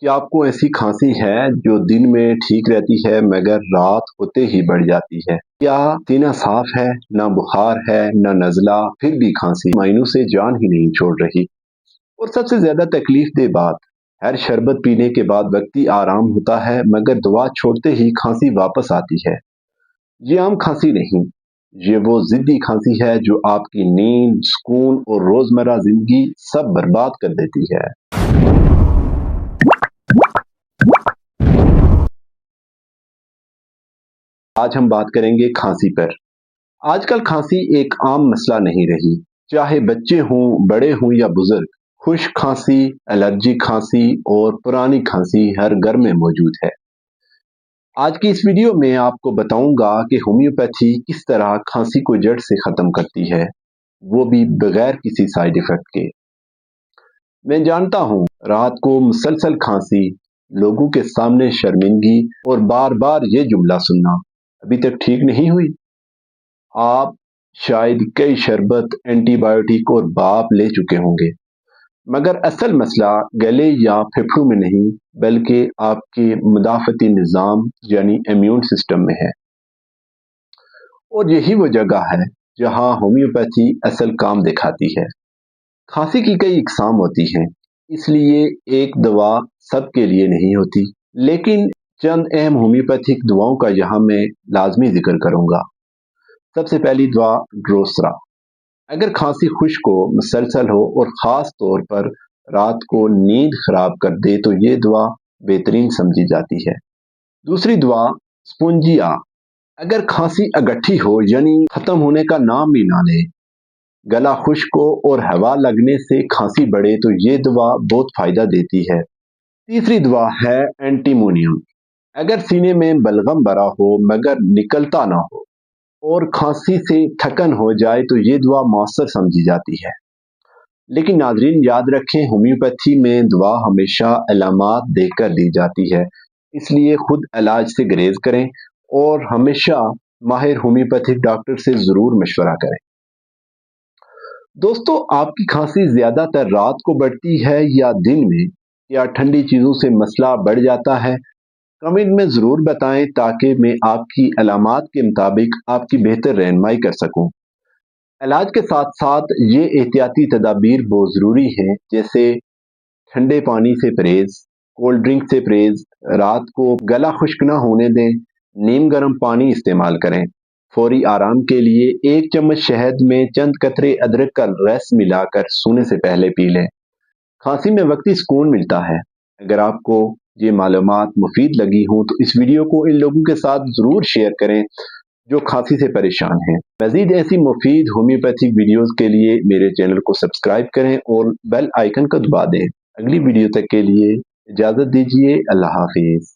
क्या आपको ऐसी खांसी है जो दिन में ठीक रहती है मगर रात होते ही बढ़ जाती है? क्या सीना साफ है, ना बुखार है, ना नज़ला, फिर भी खांसी मायनों से जान ही नहीं छोड़ रही? और सबसे ज्यादा तकलीफ दे बात, हर शरबत पीने के बाद व्यक्ति आराम होता है मगर दवा छोड़ते ही खांसी वापस आती है। ये आम खांसी नहीं, ये वो जिद्दी खांसी है जो आपकी नींद, सुकून और रोजमर्रा जिंदगी सब बर्बाद कर देती है। आज हम बात करेंगे खांसी पर। आजकल खांसी एक आम मसला नहीं रही, चाहे बच्चे हों, बड़े हों या बुजुर्ग। खुश्क खांसी, एलर्जी खांसी और पुरानी खांसी हर घर में मौजूद है। आज की इस वीडियो में आपको बताऊंगा कि होम्योपैथी किस तरह खांसी को जड़ से खत्म करती है, वो भी बगैर किसी साइड इफेक्ट के। मैं जानता हूँ रात को मुसलसल खांसी, लोगों के सामने शर्मिंदगी और बार बार ये जुमला सुनना, अभी तक ठीक नहीं हुई। आप शायद कई शरबत, एंटीबायोटिक और भाप ले चुके होंगे, मगर असल मसला गले या फेफड़ों में नहीं बल्कि आपके मुदाफ़ती निज़ाम यानी इम्यून सिस्टम में है। और यही वो जगह है जहां होम्योपैथी असल काम दिखाती है। खांसी की कई इकसाम होती हैं, इसलिए एक दवा सबके लिए नहीं होती, लेकिन चंद अहम होम्योपैथिक दवाओं का यहाँ मैं लाजमी जिक्र करूँगा। सबसे पहली दवा ड्रोसरा। अगर खांसी खुश्क हो, मुसलसल हो और ख़ास तौर पर रात को नींद खराब कर दे तो ये दवा बेहतरीन समझी जाती है। दूसरी दवा स्पोंजिया। अगर खांसी अगट्ठी हो यानी ख़त्म होने का नाम भी ना ले, गला खुश्क हो और हवा लगने से खांसी बढ़े तो ये दवा बहुत फ़ायदा देती है। तीसरी दवा है एंटीमोनियम। अगर सीने में बलगम भरा हो मगर निकलता ना हो और खांसी से थकन हो जाए तो ये दवा मौसर समझी जाती है। लेकिन नाजरीन याद रखें, होम्योपैथी में दवा हमेशा अलामात देखकर दी जाती है, इसलिए खुद इलाज से गुरेज करें और हमेशा माहिर होम्योपैथिक डॉक्टर से ज़रूर मशवरा करें। दोस्तों, आपकी खांसी ज़्यादातर रात को बढ़ती है या दिन में, या ठंडी चीज़ों से मसला बढ़ जाता है? कमेंट में ज़रूर बताएं ताकि मैं आपकी अलामात के मुताबिक आपकी बेहतर रहनुमाई कर सकूं। इलाज के साथ साथ ये एहतियाती तदाबीर बहुत ज़रूरी हैं, जैसे ठंडे पानी से परहेज़, कोल्ड ड्रिंक से परहेज़, रात को गला खुश्क ना होने दें, नीम गर्म पानी इस्तेमाल करें। फौरी आराम के लिए 1 चम्मच शहद में चंद कतरे अदरक का रस मिलाकर सोने से पहले पी लें। खांसी में वक्ती सुकून मिलता है। अगर आपको ये मालूमात मुफीद लगी हों तो इस वीडियो को इन लोगों के साथ ज़रूर शेयर करें जो खांसी से परेशान हैं। मज़ीद ऐसी मुफीद होम्योपैथिक वीडियोस के लिए मेरे चैनल को सब्सक्राइब करें और बेल आइकन को दबा दें। अगली वीडियो तक के लिए इजाज़त दीजिए। अल्लाह हाफिज़।